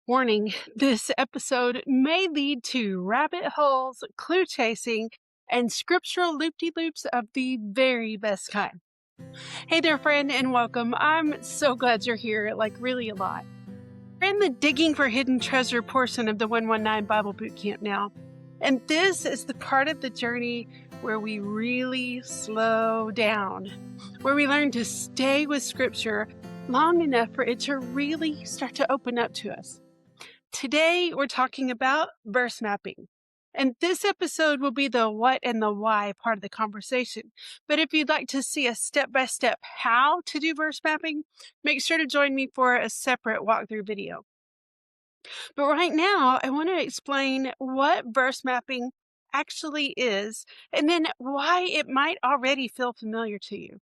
Warning, this episode may lead to rabbit holes, clue chasing, and scriptural loop-de-loops of the very best kind. Hey there, friend, and welcome. I'm so glad you're here, like really a lot. We're in the digging for hidden treasure portion of the 119 Bible Bootcamp now. And this is the part of the journey where we really slow down, where we learn to stay with Scripture long enough for it to really start to open up to us. Today, we're talking about verse mapping. And this episode will be the what and the why part of the conversation. But if you'd like to see a step-by-step how to do verse mapping, make sure to join me for a separate walkthrough video. But right now, I want to explain what verse mapping actually is, and then why it might already feel familiar to you.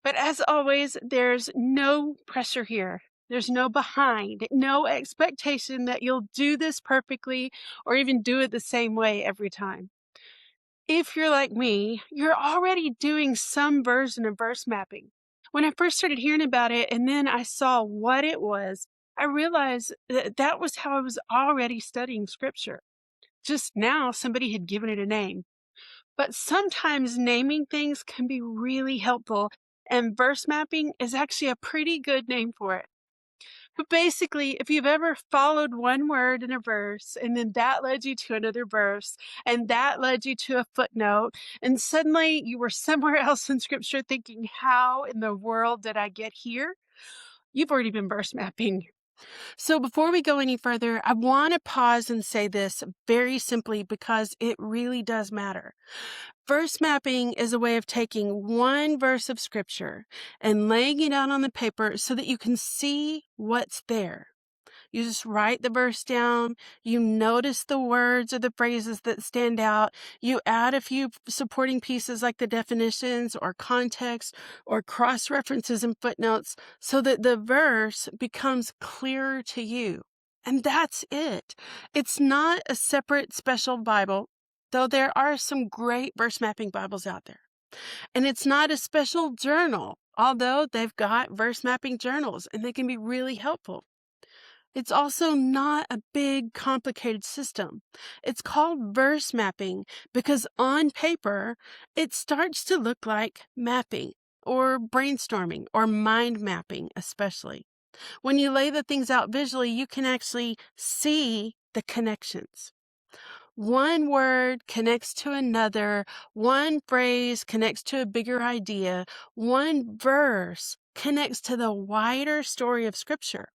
But as always, there's no pressure here. There's no behind, no expectation that you'll do this perfectly or even do it the same way every time. If you're like me, you're already doing some version of verse mapping. When I first started hearing about it and then I saw what it was, I realized that that was how I was already studying scripture. Just now, somebody had given it a name. But sometimes naming things can be really helpful, and verse mapping is actually a pretty good name for it. But basically, if you've ever followed one word in a verse, and then that led you to another verse, and that led you to a footnote, and suddenly you were somewhere else in Scripture thinking, how in the world did I get here? You've already been verse mapping. So before we go any further, I want to pause and say this very simply because it really does matter. Verse mapping is a way of taking one verse of scripture and laying it out on the paper so that you can see what's there. You just write the verse down, you notice the words or the phrases that stand out, you add a few supporting pieces like the definitions or context or cross-references and footnotes so that the verse becomes clearer to you. And that's it. It's not a separate special Bible, though there are some great verse mapping Bibles out there. And it's not a special journal, although they've got verse mapping journals and they can be really helpful. It's also not a big, complicated system. It's called verse mapping because on paper, it starts to look like mapping or brainstorming or mind mapping, especially. When you lay the things out visually, you can actually see the connections. One word connects to another, one phrase connects to a bigger idea, one verse connects to the wider story of Scripture.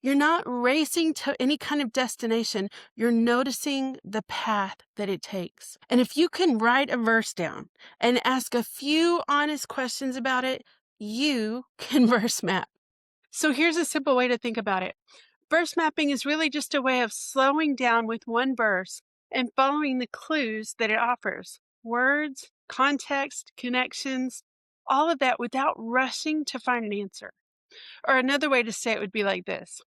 You're not racing to any kind of destination. You're noticing the path that it takes. And if you can write a verse down and ask a few honest questions about it, you can verse map. So here's a simple way to think about it. Verse mapping is really just a way of slowing down with one verse and following the clues that it offers. Words, context, connections, all of that without rushing to find an answer. Or another way to say it would be like this.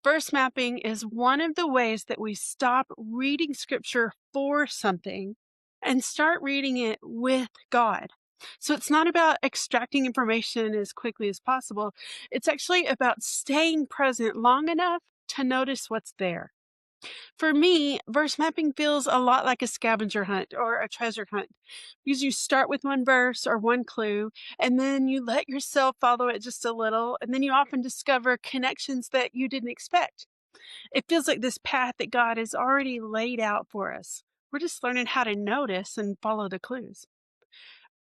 Verse mapping is one of the ways that we stop reading scripture for something and start reading it with God. So it's not about extracting information as quickly as possible. It's actually about staying present long enough to notice what's there. For me, verse mapping feels a lot like a scavenger hunt or a treasure hunt because you start with one verse or one clue, and then you let yourself follow it just a little, and then you often discover connections that you didn't expect. It feels like this path that God has already laid out for us. We're just learning how to notice and follow the clues.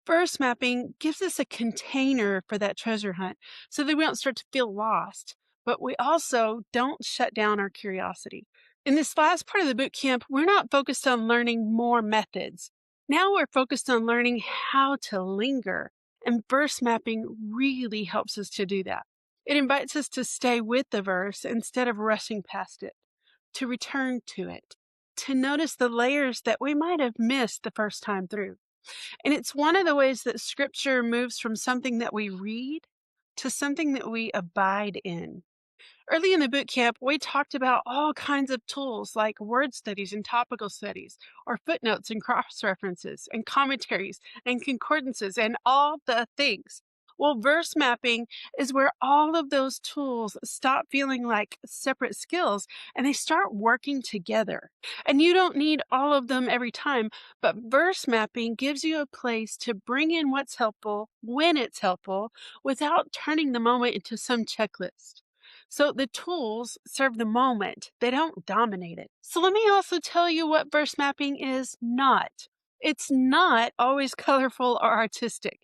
Verse mapping gives us a container for that treasure hunt so that we don't start to feel lost, but we also don't shut down our curiosity. In this last part of the boot camp, we're not focused on learning more methods. Now we're focused on learning how to linger, and verse mapping really helps us to do that. It invites us to stay with the verse instead of rushing past it, to return to it, to notice the layers that we might have missed the first time through. And it's one of the ways that Scripture moves from something that we read to something that we abide in. Early in the boot camp, we talked about all kinds of tools like word studies and topical studies, or footnotes and cross references, and commentaries and concordances, and all the things. Well, verse mapping is where all of those tools stop feeling like separate skills and they start working together. And you don't need all of them every time, but verse mapping gives you a place to bring in what's helpful when it's helpful without turning the moment into some checklist. So the tools serve the moment, they don't dominate it. So let me also tell you what verse mapping is not. It's not always colorful or artistic.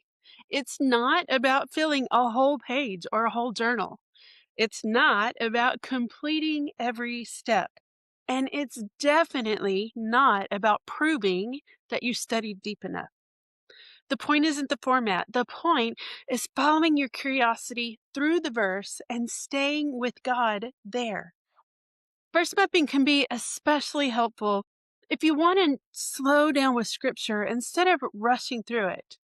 It's not about filling a whole page or a whole journal. It's not about completing every step. And it's definitely not about proving that you studied deep enough. The point isn't the format. The point is following your curiosity through the verse and staying with God there. Verse mapping can be especially helpful if you want to slow down with scripture instead of rushing through it.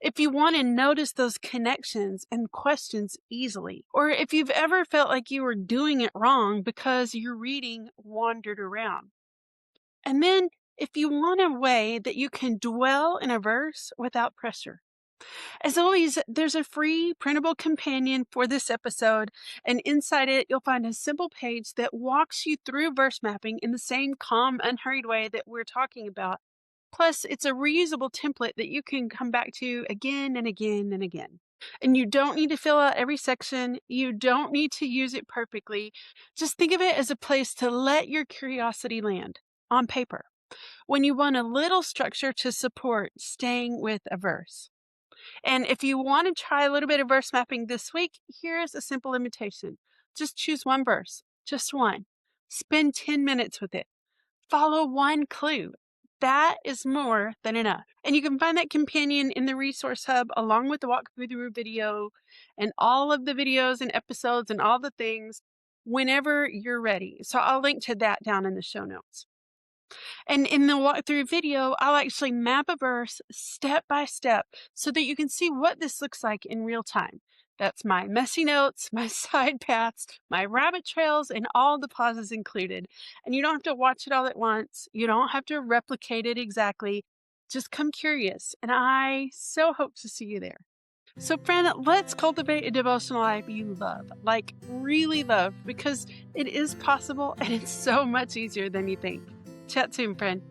If you want to notice those connections and questions easily, or if you've ever felt like you were doing it wrong because your reading wandered around. And then if you want a way that you can dwell in a verse without pressure. As always, there's a free printable companion for this episode, and inside it, you'll find a simple page that walks you through verse mapping in the same calm, unhurried way that we're talking about. Plus, it's a reusable template that you can come back to again and again and again. And you don't need to fill out every section. You don't need to use it perfectly. Just think of it as a place to let your curiosity land on paper when you want a little structure to support staying with a verse. And if you want to try a little bit of verse mapping this week, here's a simple invitation. Just choose one verse, just one. Spend 10 minutes with it. Follow one clue. That is more than enough. And you can find that companion in the resource hub along with the walkthrough video and all of the videos and episodes and all the things whenever you're ready. So I'll link to that down in the show notes. And in the walkthrough video, I'll actually map a verse step by step so that you can see what this looks like in real time. That's my messy notes, my side paths, my rabbit trails, and all the pauses included. And you don't have to watch it all at once. You don't have to replicate it exactly. Just come curious. And I so hope to see you there. So, friend, let's cultivate a devotional life you love, like really love, because it is possible and it's so much easier than you think. Chat soon, friend.